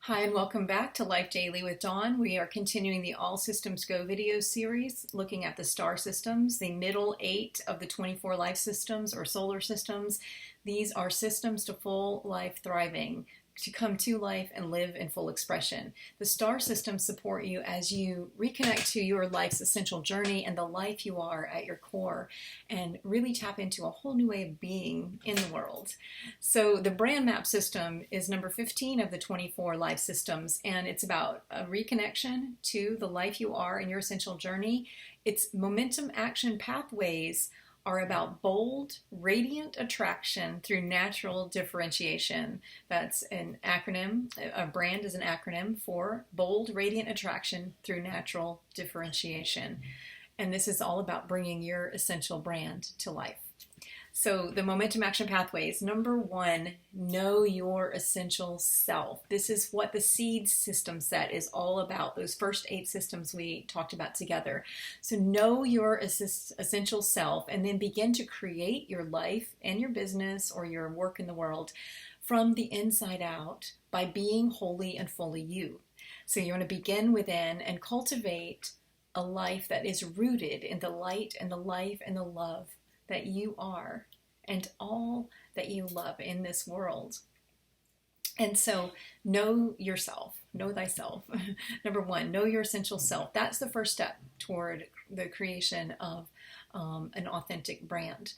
Hi, and welcome back to Life Daily with Dawn. We are continuing the All Systems Go video series, looking at the star systems, the middle 8 of the 24 life systems or solar systems. These are systems to full life thriving, to come to life and live in full expression. The star systems support you as you reconnect to your life's essential journey and the life you are at your core, and really tap into a whole new way of being in the world. So the brand map system is number 15 of the 24 life systems, and it's about a reconnection to the life you are in your essential journey. Its momentum action pathways are about bold, radiant attraction through natural differentiation. That's an acronym. A brand is an acronym for bold, radiant attraction through natural differentiation. And this is all about bringing your essential brand to life. So the momentum action pathways. Number 1, know your essential self. This is what the seed system set is all about, those first 8 systems we talked about together. So know your essential self, and then begin to create your life and your business or your work in the world from the inside out by being wholly and fully you. So you want to begin within and cultivate a life that is rooted in the light and the life and the love that you are and all that you love in this world. And so know yourself, know thyself. Number 1, know your essential self. That's the first step toward the creation of an authentic brand.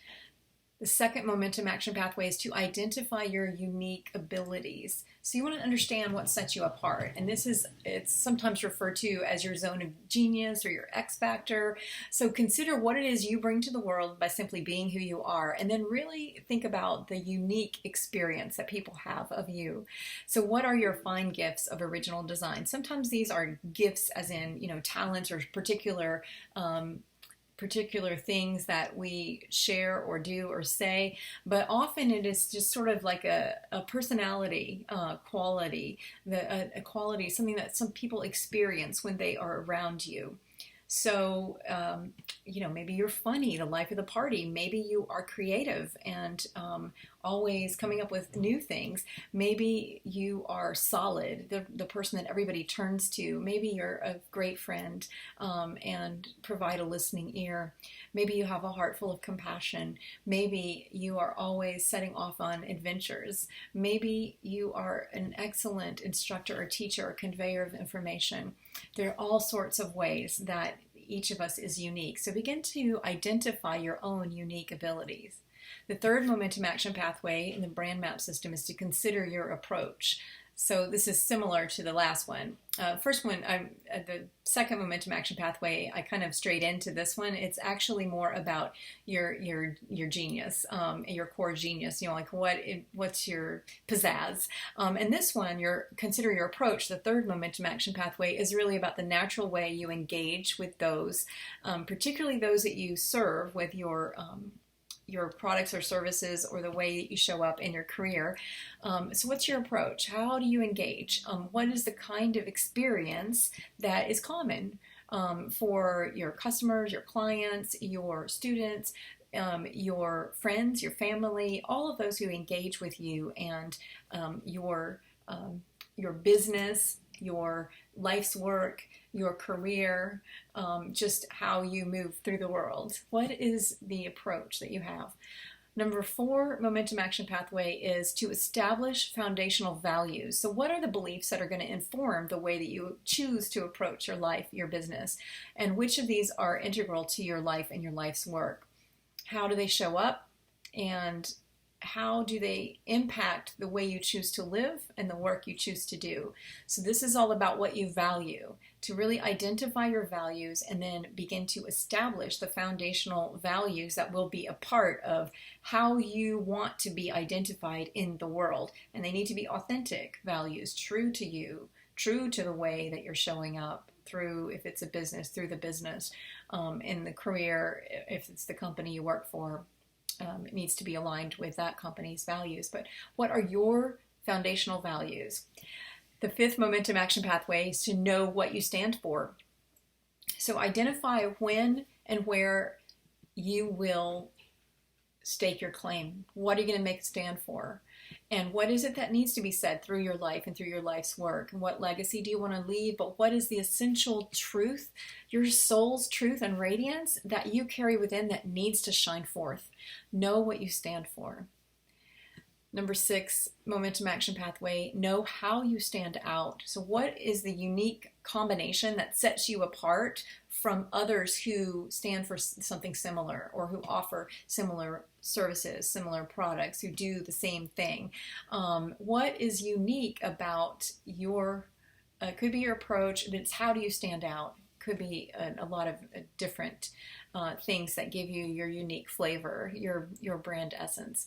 The second momentum action pathway is to identify your unique abilities. So you want to understand what sets you apart. And it's sometimes referred to as your zone of genius or your X factor. So consider what it is you bring to the world by simply being who you are. And then really think about the unique experience that people have of you. So what are your fine gifts of original design? Sometimes these are gifts as in, talents or particular things that we share or do or say, but often it is just sort of like a personality quality, a quality, something that some people experience when they are around you. So, maybe you're funny, the life of the party. Maybe you are creative and always coming up with new things. Maybe you are solid, the person that everybody turns to. Maybe you're a great friend and provide a listening ear. Maybe you have a heart full of compassion. Maybe you are always setting off on adventures. Maybe you are an excellent instructor or teacher or conveyor of information. There are all sorts of ways that each of us is unique. So begin to identify your own unique abilities. The third momentum action pathway in the brand map system is to consider your approach. So this is similar to the last one. First one, the second momentum action pathway, I kind of strayed into this one. It's actually more about your genius, your core genius. What's your pizzazz? And this one, consider your approach. The third momentum action pathway is really about the natural way you engage with those, particularly those that you serve with your products or services, or the way that you show up in your career. So what's your approach? How do you engage? What is the kind of experience that is common for your customers, your clients, your students, your friends, your family, all of those who engage with you, and your business, your life's work, your career, just how you move through the world. What is the approach that you have? Number 4 momentum action pathway is to establish foundational values. So what are the beliefs that are going to inform the way that you choose to approach your life, your business? And which of these are integral to your life and your life's work? How do they show up? And how do they impact the way you choose to live and the work you choose to do? So this is all about what you value, to really identify your values and then begin to establish the foundational values that will be a part of how you want to be identified in the world. And they need to be authentic values, true to you, true to the way that you're showing up through, if it's a business, through the business, in the career, if it's the company you work for. It needs to be aligned with that company's values. But what are your foundational values? The 5th momentum action pathway is to know what you stand for. So identify when and where you will stake your claim. What are you going to make a stand for? And what is it that needs to be said through your life and through your life's work? And what legacy do you want to leave? But what is the essential truth, your soul's truth and radiance that you carry within that needs to shine forth? Know what you stand for. Number 6, momentum action pathway, know how you stand out. So what is the unique combination that sets you apart from others who stand for something similar or who offer similar services, similar products, who do the same thing? What is unique about your, could be your approach, it's how do you stand out? Could be a lot of different things that give you your unique flavor, your brand essence.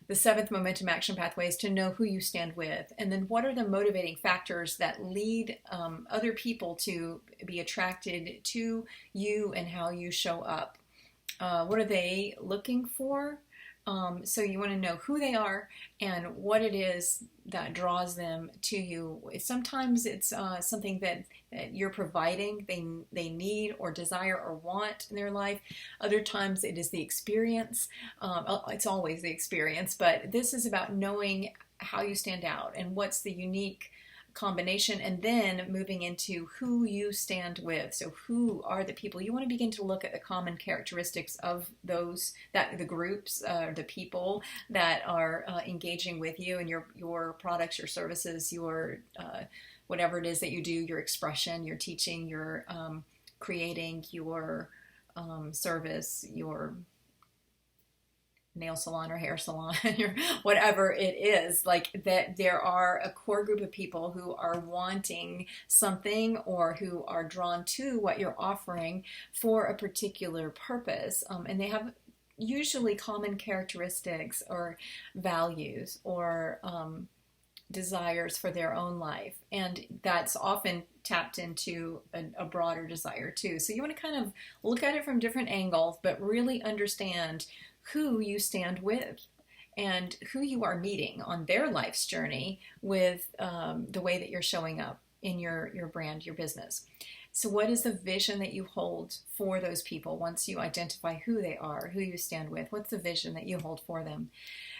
The 7th momentum action pathway is to know who you stand with. And then what are the motivating factors that lead other people to be attracted to you and how you show up? What are they looking for? So you want to know who they are and what it is that draws them to you. Sometimes it's something that you're providing, they need or desire or want in their life. Other times it is the experience. It's always the experience, but this is about knowing how you stand out and what's the unique combination, and then moving into who you stand with. So who are the people? You want to begin to look at the common characteristics of those, that the groups, the people that are engaging with you and your products, your services, your whatever it is that you do, your expression, your teaching, your creating, your service, your nail salon or hair salon, or whatever it is, like that there are a core group of people who are wanting something or who are drawn to what you're offering for a particular purpose, and they have usually common characteristics or values or desires for their own life, and that's often tapped into a broader desire too. So you want to kind of look at it from different angles, but really understand who you stand with and who you are meeting on their life's journey with the way that you're showing up in your brand, your business. So what is the vision that you hold for those people once you identify who they are, who you stand with? What's the vision that you hold for them?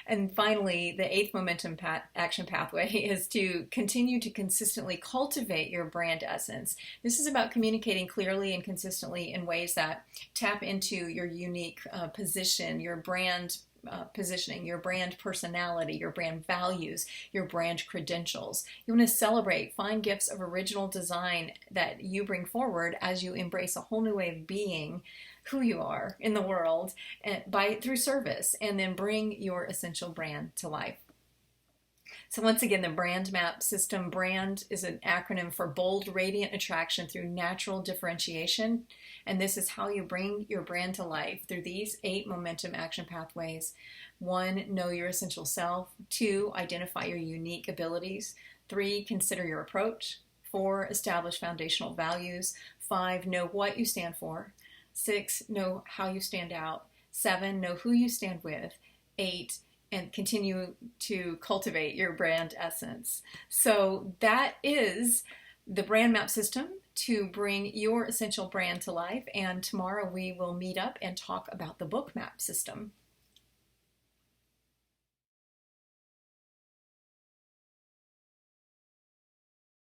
And finally, the 8th momentum action pathway is to continue to consistently cultivate your brand essence. This is about communicating clearly and consistently in ways that tap into your unique position, your brand positioning, your brand personality, your brand values, your brand credentials. You want to celebrate, find gifts of original design that you bring forward as you embrace a whole new way of being who you are in the world through service, and then bring your essential brand to life. So once again, the brand map system. Brand is an acronym for bold, radiant attraction through natural differentiation. And this is how you bring your brand to life through these 8 momentum action pathways. 1, know your essential self. 2, identify your unique abilities. 3, consider your approach. 4, establish foundational values. 5, know what you stand for. 6, know how you stand out. 7, know who you stand with. 8, and continue to cultivate your brand essence. So that is the brand map system to bring your essential brand to life. And tomorrow we will meet up and talk about the book map system.